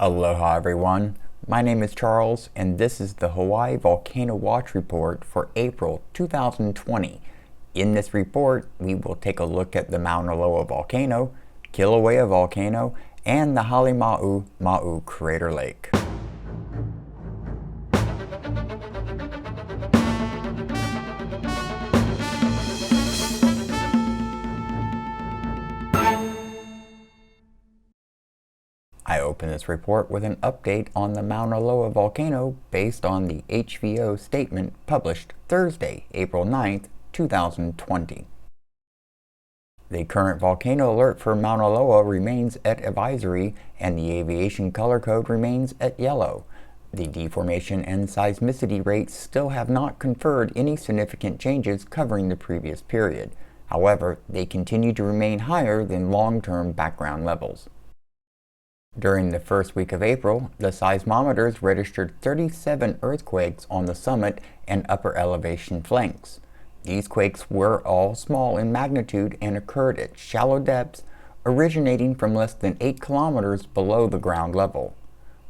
Aloha everyone, my name is Charles and this is the Hawaii Volcano Watch Report for April 2020. In this report, we will take a look at the Mauna Loa Volcano, Kilauea Volcano, and the Halema'uma'u Crater Lake. I open this report with an update on the Mauna Loa Volcano based on the HVO statement published Thursday, April 9th, 2020. The current volcano alert for Mauna Loa remains at advisory and the aviation color code remains at yellow. The deformation and seismicity rates still have not conferred any significant changes covering the previous period. However, they continue to remain higher than long-term background levels. During the first week of April, the seismometers registered 37 earthquakes on the summit and upper elevation flanks. These quakes were all small in magnitude and occurred at shallow depths, originating from less than 8 kilometers below the ground level.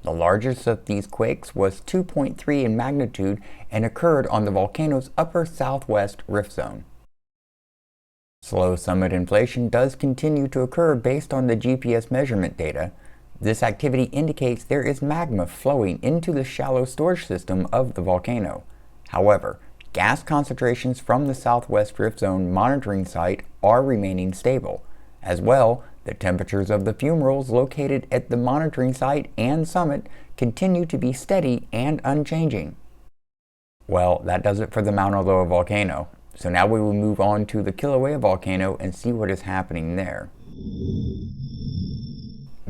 The largest of these quakes was 2.3 in magnitude and occurred on the volcano's upper southwest rift zone. Slow summit inflation does continue to occur based on the GPS measurement data. This activity indicates there is magma flowing into the shallow storage system of the volcano. However, gas concentrations from the southwest rift zone monitoring site are remaining stable. As well, the temperatures of the fumaroles located at the monitoring site and summit continue to be steady and unchanging. Well, that does it for the Mauna Loa Volcano. So now we will move on to the Kilauea Volcano and see what is happening there.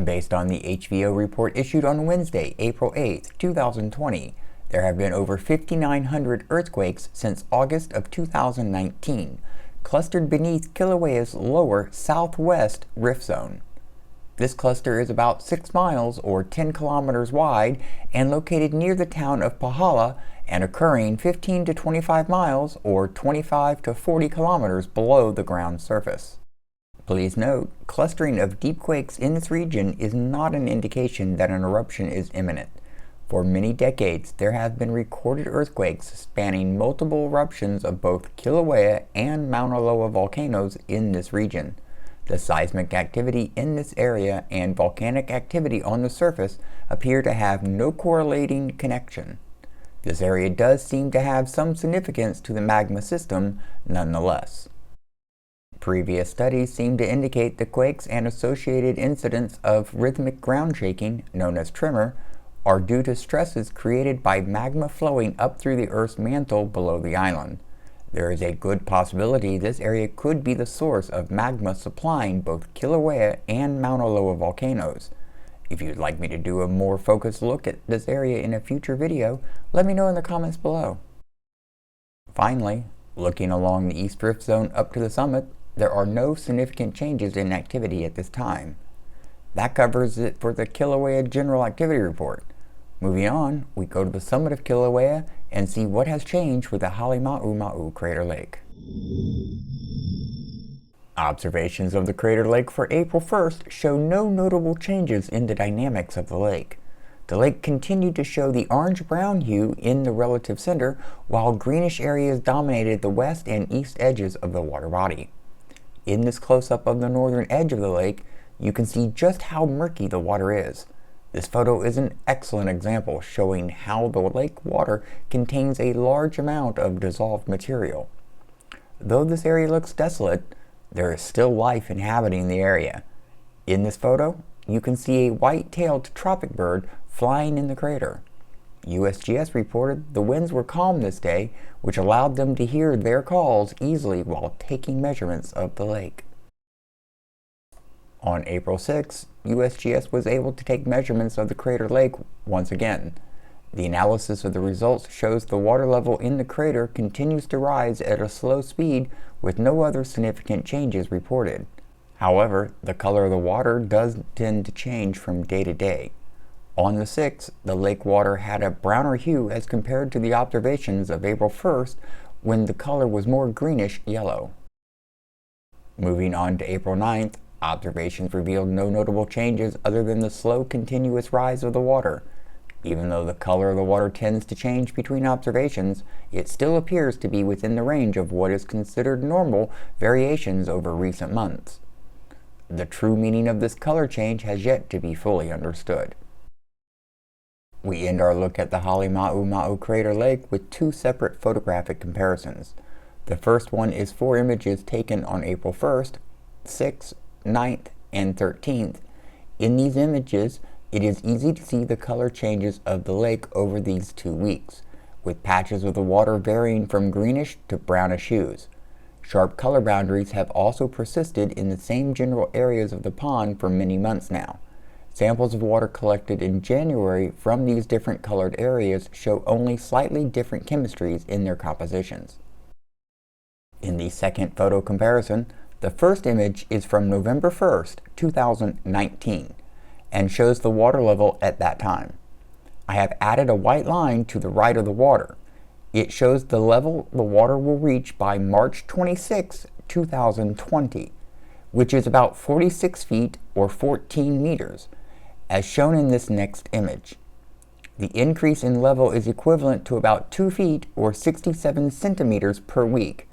Based on the HVO report issued on Wednesday, April 8, 2020, there have been over 5,900 earthquakes since August of 2019, clustered beneath Kilauea's lower southwest rift zone. This cluster is about 6 miles or 10 kilometers wide and located near the town of Pahoa and occurring 15 to 25 miles or 25 to 40 kilometers below the ground surface. Please note, clustering of deep quakes in this region is not an indication that an eruption is imminent. For many decades, there have been recorded earthquakes spanning multiple eruptions of both Kilauea and Mauna Loa volcanoes in this region. The seismic activity in this area and volcanic activity on the surface appear to have no correlating connection. This area does seem to have some significance to the magma system nonetheless. Previous studies seem to indicate the quakes and associated incidents of rhythmic ground shaking, known as tremor, are due to stresses created by magma flowing up through the Earth's mantle below the island. There is a good possibility this area could be the source of magma supplying both Kilauea and Mauna Loa volcanoes. If you'd like me to do a more focused look at this area in a future video, let me know in the comments below. Finally, looking along the East Rift Zone up to the summit, there are no significant changes in activity at this time. That covers it for the Kilauea General Activity Report. Moving on, we go to the summit of Kilauea and see what has changed with the Halema'uma'u Crater Lake. Observations of the crater lake for April 1st show no notable changes in the dynamics of the lake. The lake continued to show the orange-brown hue in the relative center, while greenish areas dominated the west and east edges of the water body. In this close-up of the northern edge of the lake, you can see just how murky the water is. This photo is an excellent example showing how the lake water contains a large amount of dissolved material. Though this area looks desolate, there is still life inhabiting the area. In this photo, you can see a white-tailed tropic bird flying in the crater. USGS reported the winds were calm this day, which allowed them to hear their calls easily while taking measurements of the lake. On April 6, USGS was able to take measurements of the crater lake once again. The analysis of the results shows the water level in the crater continues to rise at a slow speed with no other significant changes reported. However, the color of the water does tend to change from day to day. On the 6th, the lake water had a browner hue as compared to the observations of April 1st when the color was more greenish yellow. Moving on to April 9th, Observations revealed no notable changes other than the slow, continuous rise of the water. Even though the color of the water tends to change between observations, it still appears to be within the range of what is considered normal variations over recent months. The true meaning of this color change has yet to be fully understood. We end our look at the Halema'uma'u Crater Lake with two separate photographic comparisons. The first one is 4 images taken on April 1st, 6th, 9th, and 13th. In these images, it is easy to see the color changes of the lake over these 2 weeks, with patches of the water varying from greenish to brownish hues. Sharp color boundaries have also persisted in the same general areas of the pond for many months now. Samples of water collected in January from these different colored areas show only slightly different chemistries in their compositions. In the second photo comparison, the first image is from November 1st, 2019, and shows the water level at that time. I have added a white line to the right of the water. It shows the level the water will reach by March 26, 2020, which is about 46 feet or 14 meters, as shown in this next image. The increase in level is equivalent to about 2 feet or 67 centimeters per week.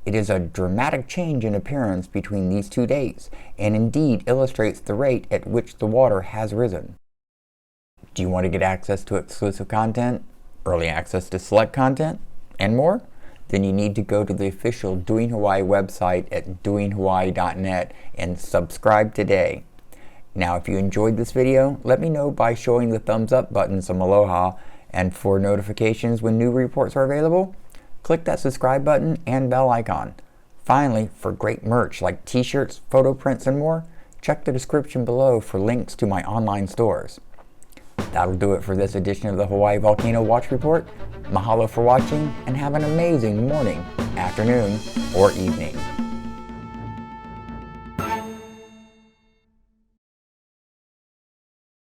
It is a dramatic change in appearance between these 2 days, and indeed illustrates the rate at which the water has risen. Do you want to get access to exclusive content, early access to select content, and more? Then you need to go to the official Doing Hawaii website at doinghawaii.net and subscribe today. Now, if you enjoyed this video, let me know by showing the thumbs up button some aloha, and for notifications when new reports are available, click that subscribe button and bell icon. Finally, for great merch like t-shirts, photo prints, and more, check the description below for links to my online stores. That'll do it for this edition of the Hawaii Volcano Watch Report. Mahalo for watching, and have an amazing morning, afternoon, or evening.